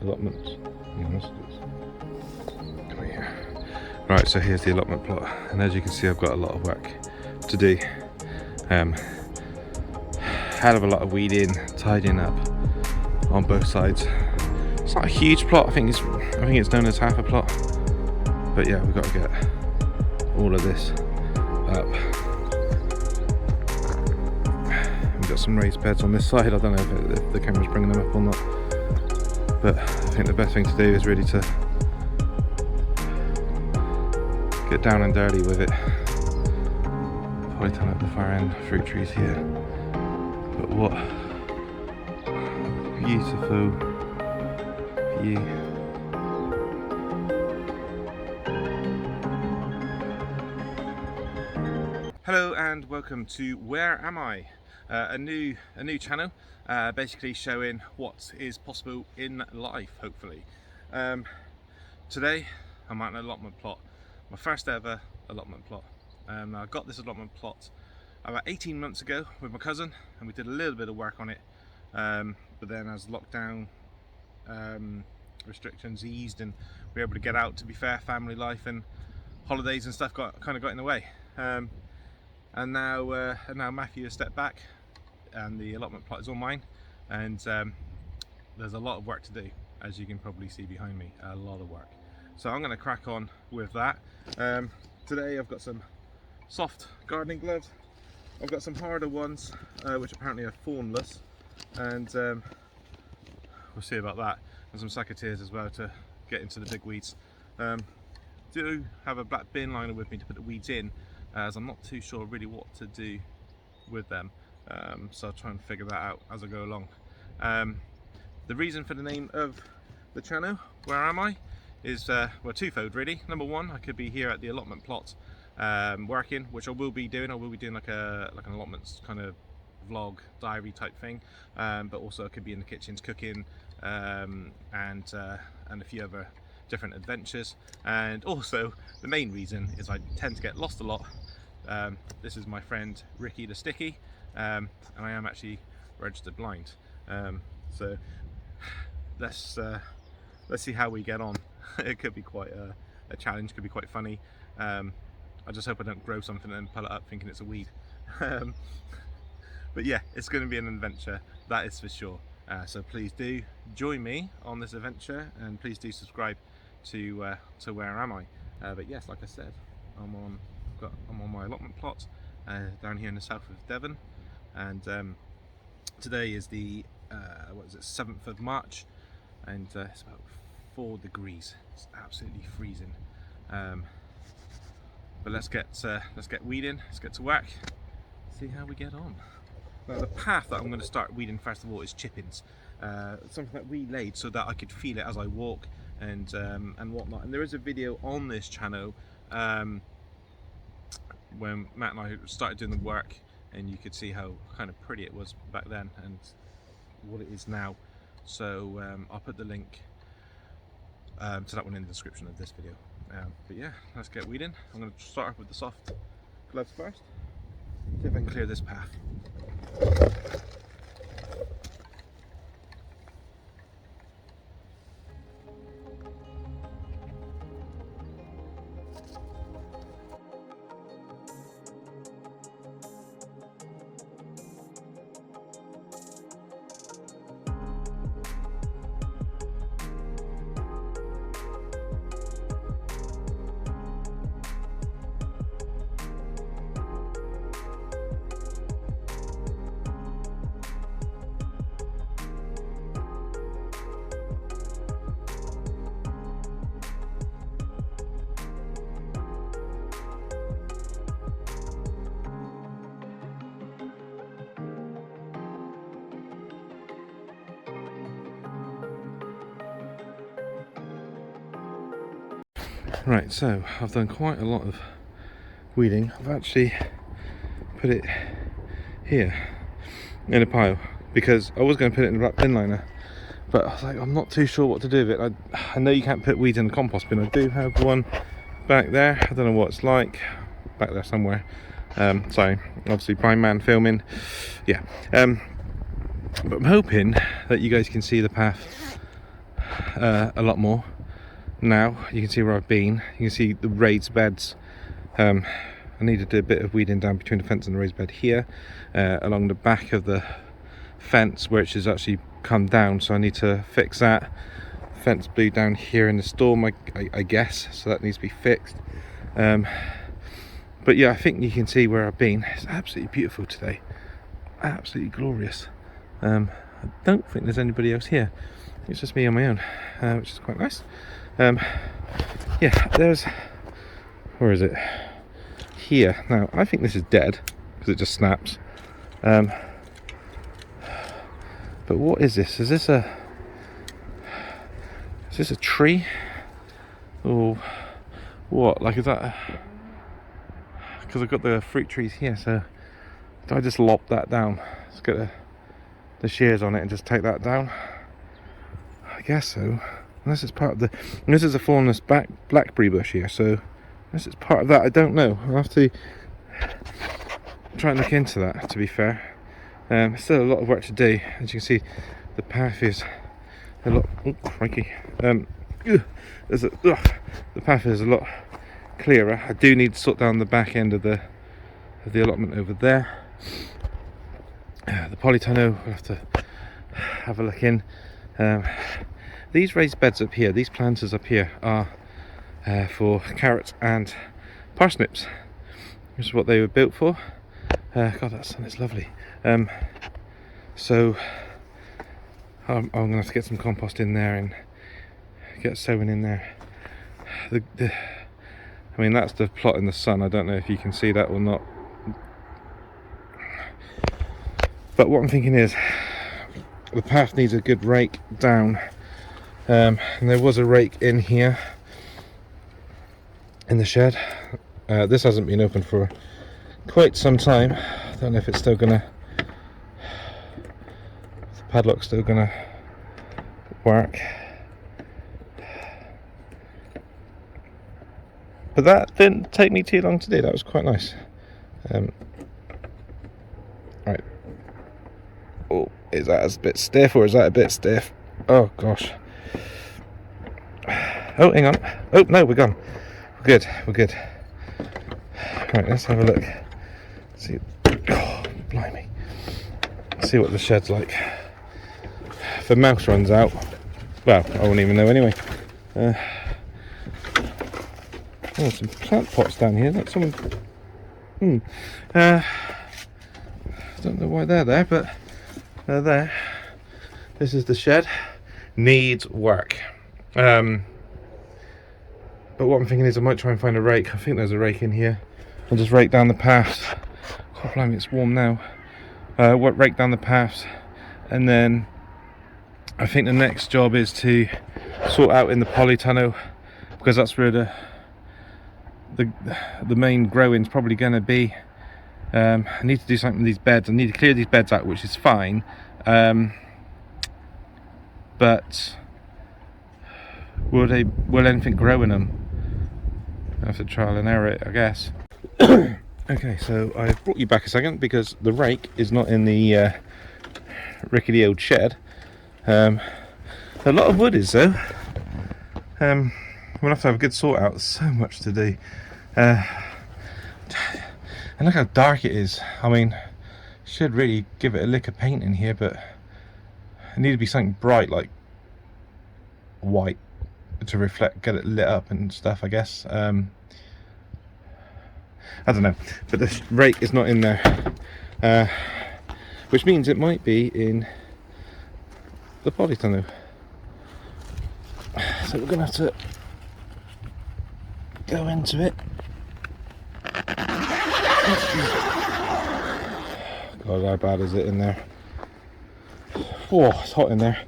allotments. Come here. Right, so here's the allotment plot, and as you can see, I've got a lot of work to do. Hell of a lot of weeding, tidying up on both sides. It's not a huge plot. I think it's known as half a plot. But yeah, we've got to get all of this up. We've got some raised beds on this side. I don't know if the camera's bringing them up or not. But I think the best thing to do is really to get down and dirty with it. Polytunnel at the far end, fruit trees here. But what beautiful view. Hello and welcome to Where Am I? A new channel, basically showing what is possible in life, hopefully. Today I'm at an allotment plot, my first ever allotment plot. I got this allotment plot about 18 months ago with my cousin, and we did a little bit of work on it, but then as lockdown restrictions eased and we were able to get out, to be fair, family life and holidays and stuff kind of got in the way. And now Matthew has stepped back and the allotment plot is all mine, and there's a lot of work to do, as you can probably see behind me, a lot of work. So I'm going to crack on with that. Today I've got some soft gardening gloves, I've got some harder ones which apparently are thornless, and we'll see about that, and some secateurs as well to get into the big weeds. Do have a black bin liner with me to put the weeds in, as I'm not too sure really what to do with them, so I'll try and figure that out as I go along. The reason for the name of the channel, Where Am I, is well, twofold really. Number one, I could be here at the allotment plot working, which I will be doing. I will be doing like an allotments kind of vlog diary type thing, but also I could be in the kitchens cooking, and a few other different adventures. And also the main reason is I tend to get lost a lot. This is my friend Ricky the Sticky, and I am actually registered blind, so let's see how we get on. It could be quite a challenge, could be quite funny. I just hope I don't grow something and pull it up thinking it's a weed. But yeah, it's going to be an adventure, that is for sure. So please do join me on this adventure, and please do subscribe to Where Am I. But yes, like I said, I'm on my allotment plot down here in the south of Devon, and today is the 7th of March, and it's about 4 degrees. It's absolutely freezing. But let's get weeding. Let's get to work. See how we get on. Now the path that I'm going to start weeding first of all is chippings. Something that we laid so that I could feel it as I walk and whatnot. And there is a video on this channel when Matt and I started doing the work, and you could see how kind of pretty it was back then and what it is now. So I'll put the link to that one in the description of this video. But yeah, let's get weeding. I'm going to start off with the soft gloves first. See if I can clear this path. Right, so I've done quite a lot of weeding. I've actually put it here in a pile because I was going to put it in a black bin liner, but I was like, I'm not too sure what to do with it. I know you can't put weeds in the compost bin. I do have one back there. I don't know what it's like back there somewhere. So obviously blind man filming, yeah. But I'm hoping that you guys can see the path a lot more now. You can see where I've been. You can see the raised beds. I need to do a bit of weeding down between the fence and the raised bed here, along the back of the fence, which has actually come down, so I need to fix that. Fence blew down here in the storm, I guess, so that needs to be fixed. But yeah, I think you can see where I've been. It's absolutely beautiful today, absolutely glorious. I don't think there's anybody else here. It's just me on my own, which is quite nice. Yeah, there's, where is it? Here. Now I think this is dead because it just snaps. But what is this? Is this a tree or what? Like, is that, because I've got the fruit trees here, so do I just lop that down? Let's get the shears on it and just take that down. I guess so. Unless it's part of the, and this is a thornless blackberry bush here, so unless it's part of that, I don't know. I'll have to try and look into that, to be fair. Still a lot of work to do. As you can see, the path is a lot, oh crikey, the path is a lot clearer. I do need to sort down the back end of the allotment over there. The polytunnel, we'll have to have a look in. These raised beds up here, these planters up here, are for carrots and parsnips. This is what they were built for. God, that sun is lovely. So I'm going to have to get some compost in there and get sowing in there. I mean, that's the plot in the sun. I don't know if you can see that or not. But what I'm thinking is, the path needs a good rake down. And there was a rake in here, in the shed. This hasn't been open for quite some time. I don't know if it's still gonna, the padlock's still gonna work. But that didn't take me too long to do. That was quite nice. Right. Oh, is that a bit stiff, or is that a bit stiff? Oh gosh. Oh, hang on. Oh no, we're gone. We're good. We're good. Right, let's have a look. See. Oh, blimey. See what the shed's like. If the mouse runs out, well, I won't even know anyway. Oh, some plant pots down here. Like someone. I don't know why they're there, but they're there. This is the shed. Needs work. But what I'm thinking is I might try and find a rake. I think there's a rake in here. I'll just rake down the paths. God blimey, it's warm now. Rake down the paths, and then I think the next job is to sort out in the polytunnel, because that's where the main growing's probably going to be. I need to do something with these beds. I need to clear these beds out, which is fine. But will anything grow in them? I have to trial and error it, I guess. Okay, so I've brought you back a second because the rake is not in the rickety old shed. A lot of wood is though. We'll have to have a good sort out. There's so much to do. And look how dark it is. I mean, should really give it a lick of paint in here, but it need to be something bright, like white, to reflect, get it lit up and stuff, I guess. I don't know, but the rake is not in there, which means it might be in the polytunnel. So we're gonna have to go into it. God, how bad is it in there? Oh, it's hot in there,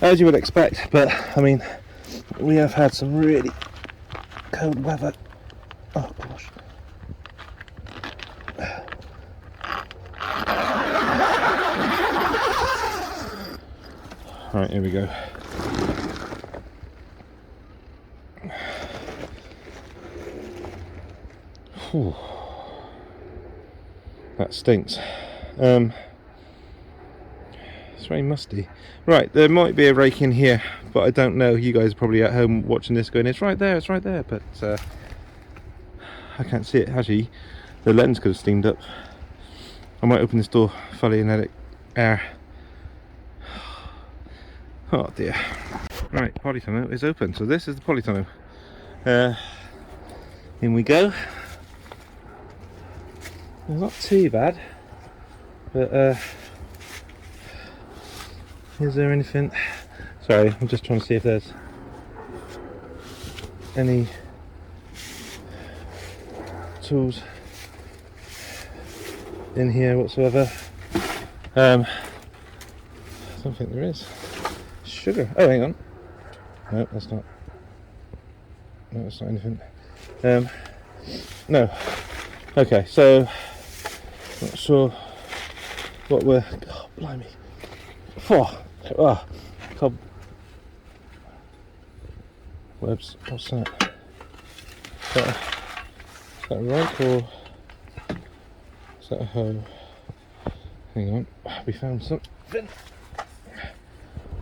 as you would expect, but I mean, we have had some really cold weather. Oh gosh. Right, here we go. Whew. That stinks. It's very musty. Right, there might be a rake in here, but I don't know. You guys are probably at home watching this going, it's right there, but I can't see it. Actually, the lens could have steamed up. I might open this door fully and let it air. Oh dear. Right, Polytunnel is open. So this is the Polytunnel. In we go. It's not too bad, but is there anything? Sorry, I'm just trying to see if there's any tools in here whatsoever. I don't think there is. Sugar. Oh, hang on. No, that's not. No, that's not anything. No. Okay, so not sure what we're. Oh, blimey. Cob webs. What's that? Is that a rake or is that a hoe? Hang on. We found something.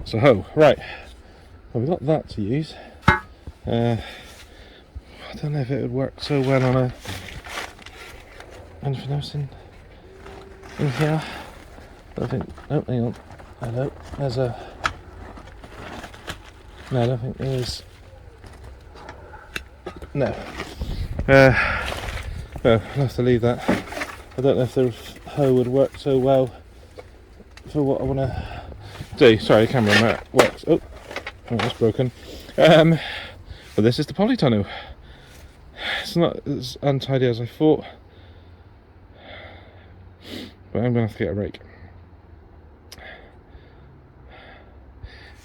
It's a hoe. Right. Well, we've got that to use. I don't know if it would work so well on a anything else in here. I don't think. Oh, hang on. Hello. There's a. No, I don't think there is. No. Well, I'll have to leave that. I don't know if the hoe would work so well for what I want to do. Sorry, the camera on that works. Oh, that's broken. But this is the Polytunnel. It's not as untidy as I thought, but I'm going to have to get a rake.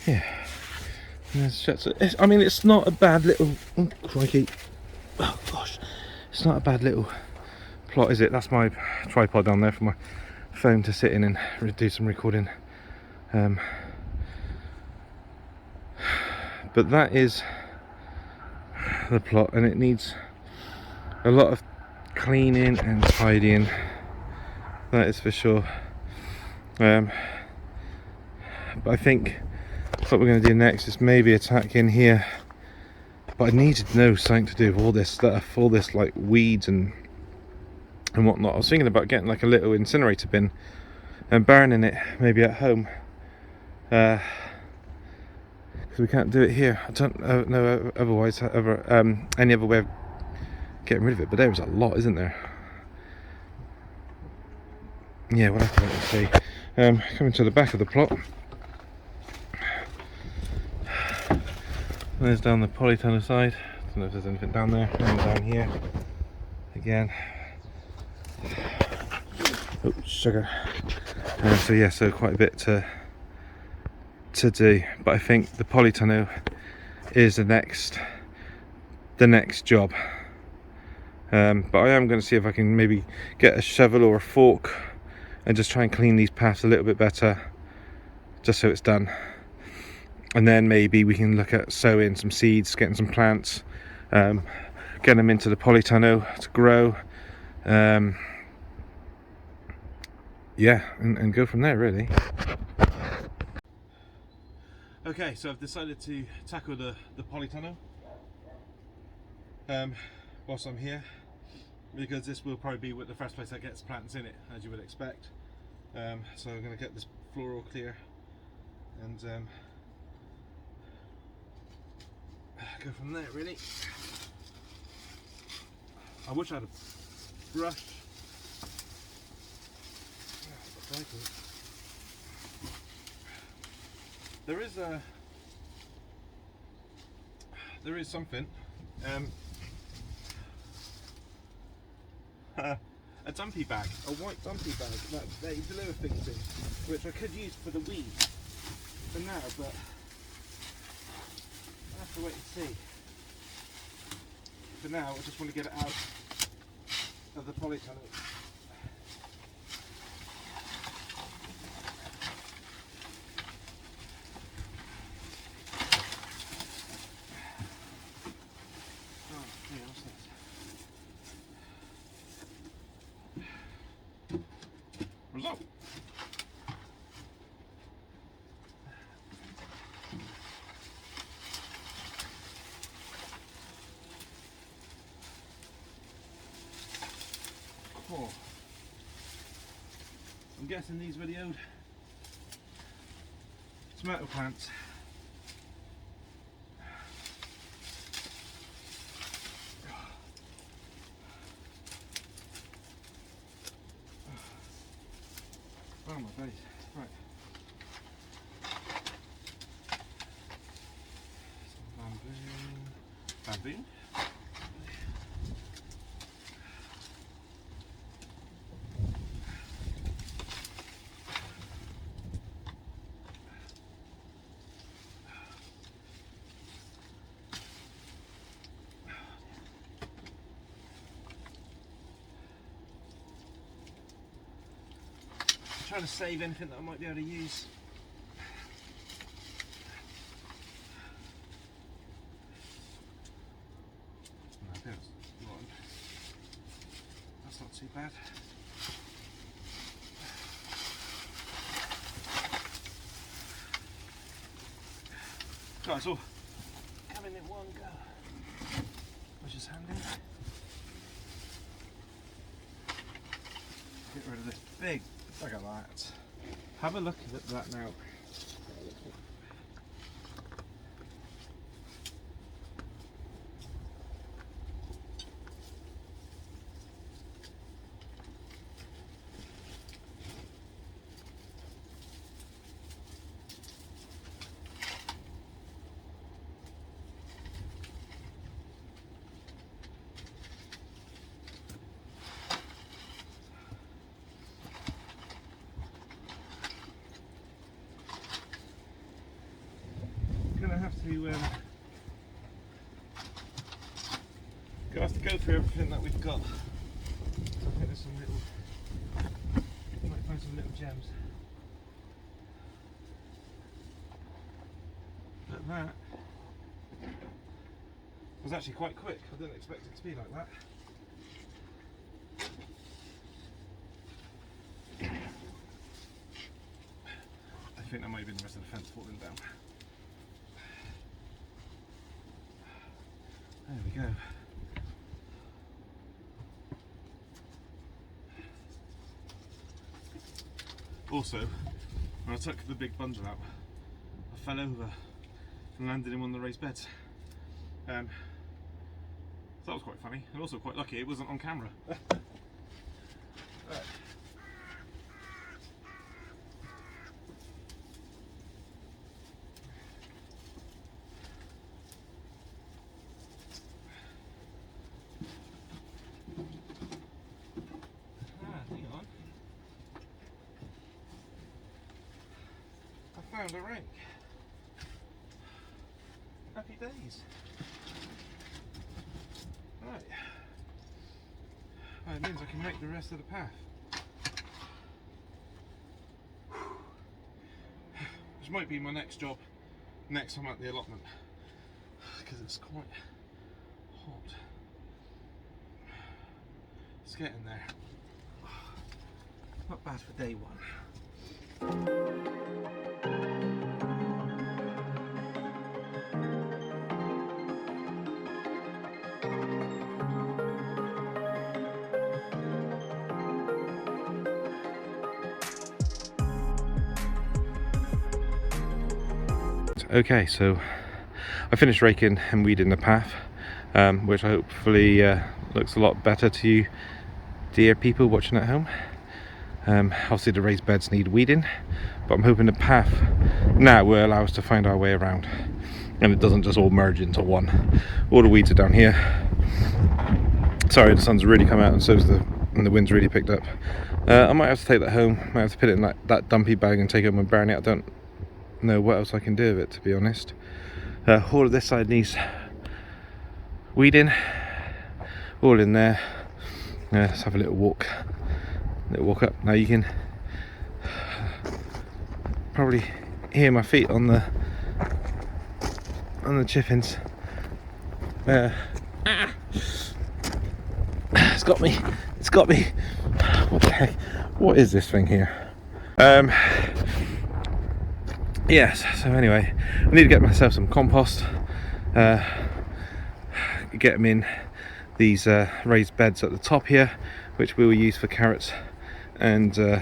Yeah. I mean, it's not a bad little. Oh, crikey. Oh gosh, it's not a bad little plot, is it? That's my tripod down there for my phone to sit in and do some recording. But that is the plot, and it needs a lot of cleaning and tidying. That is for sure. But I think what we're going to do next is maybe attack in here. But I needed to know something to do with all this stuff, all this like weeds and whatnot. I was thinking about getting like a little incinerator bin and burning it maybe at home, because we can't do it here. I don't know otherwise any other way of getting rid of it, but there's a lot, isn't there? Yeah, we'll have to wait and see. Coming to the back of the plot. There's down the Polytunnel side. Don't know if there's anything down there. And down here again. Oh, sugar. So yeah, so quite a bit to do. But I think the Polytunnel is the next job. But I am going to see if I can maybe get a shovel or a fork and just try and clean these paths a little bit better, just so it's done. And then maybe we can look at sowing some seeds, getting some plants, get them into the Polytunnel to grow. Yeah, and go from there really. Okay, so I've decided to tackle the Polytunnel whilst I'm here, because this will probably be the first place that gets plants in it, as you would expect. So I'm going to get this floor all clear and go from there really. I wish I had a brush. There is something. A dumpy bag, a white dumpy bag that you deliver things in, which I could use for the weeds for now, but I'll have to wait and see. For now, I just want to get it out of the Polytunnel. Result. before. I'm guessing these were the old tomato plants. Oh my days, right. Some bamboo. Trying to save anything that I might be able to use. That's not too bad. Right, it's all coming in one go, which is handy. Get rid of this big. Look at that. Have a look at that now. Gonna have to go through everything that we've got. So I think there's some little, might find some little gems. But that was actually quite quick. I didn't expect it to be like that. I think that might have been the rest of the fence falling down. There we go. Also, when I took the big bundle out, I fell over and landed in one of the raised beds. So that was quite funny, and also quite lucky it wasn't on camera. Right. Found a rake. Happy days. Right. Well, it means I can make the rest of the path. Which might be my next job next time at the allotment, because it's quite hot. It's getting there. Not bad for day one. Okay, so I finished raking and weeding the path, which hopefully looks a lot better to you dear people watching at home. Obviously the raised beds need weeding, but I'm hoping the path now will allow us to find our way around and it doesn't just all merge into one. All the weeds are down here. Sorry, the sun's really come out and the wind's really picked up. I might have to take that home. I might have to put it in that dumpy bag and take it home and burn it. I don't know what else I can do with it, to be honest. All of this side needs weeding, all in there. Let's have a little walk up. Now you can probably hear my feet on the chiffins. It's got me. What the heck? What is this thing here? Yes, so anyway, I need to get myself some compost, get them in these raised beds at the top here, which we will use for carrots and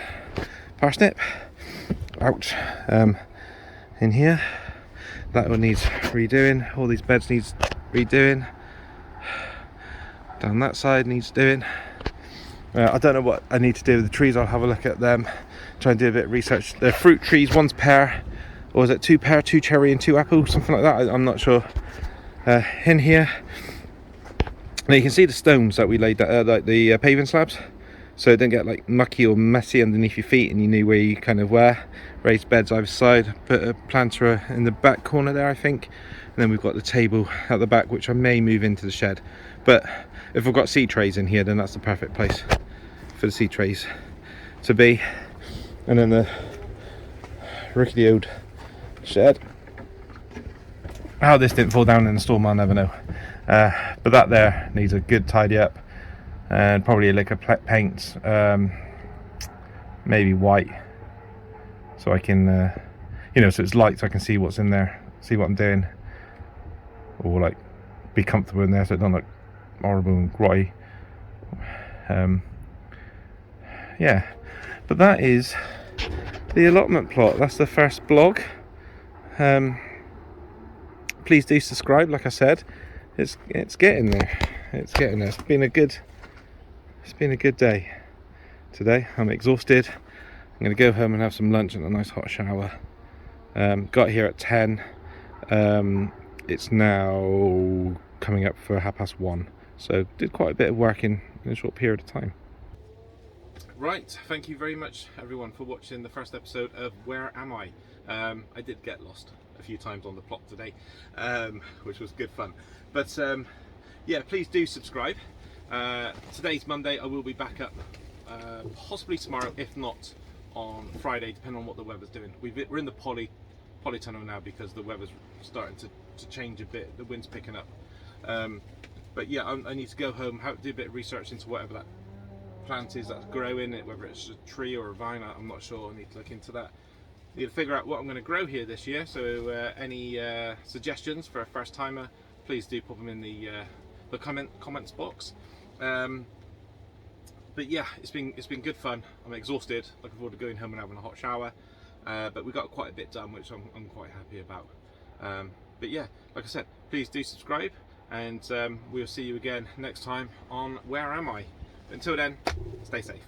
parsnip. Ouch. In here, that one needs redoing. All these beds needs redoing. Down that side needs doing. I don't know what I need to do with the trees. I'll have a look at them, try and do a bit of research. The fruit trees, one's pear, or is it 2 pear, 2 cherry and 2 apple, something like that, I'm not sure. In here, now you can see the stones that we laid, like the paving slabs, so it didn't get like mucky or messy underneath your feet and you knew where you kind of were. Raised beds either side, put a planter in the back corner there I think, and then we've got the table at the back which I may move into the shed. But if we've got seed trays in here, then that's the perfect place for the seed trays to be. And then the rickety old shed. How this didn't fall down in the storm, I'll never know. But that there needs a good tidy up, and probably a lick of paint, maybe white, so I can, you know, so it's light so I can see what's in there, see what I'm doing, or like be comfortable in there so it doesn't look horrible and grotty. Yeah, but that is the allotment plot. That's the first blog. Please do subscribe. Like I said, it's getting there. It's getting there. It's been a good day today. I'm exhausted. I'm going to go home and have some lunch and a nice hot shower. Got here at 10. It's now coming up for 1:30, so did quite a bit of work in a short period of time. Right, thank you very much everyone for watching the first episode of Where Am I? I did get lost a few times on the plot today, which was good fun. But yeah, please do subscribe. Today's Monday. I will be back up possibly tomorrow, if not on Friday, depending on what the weather's doing. We're in the Polytunnel now because the weather's starting to change a bit. The wind's picking up. But yeah, I need to go home, do a bit of research into whatever that plant is that's growing, whether it's a tree or a vine. I'm not sure. I need to look into that. Need to figure out what I'm going to grow here this year. So any suggestions for a first timer, please do put them in the comments box. But yeah, it's been good fun. I'm exhausted. Looking forward to going home and having a hot shower. But we got quite a bit done, which I'm quite happy about. But yeah, like I said, please do subscribe, and we'll see you again next time on Where Am I? Until then, stay safe.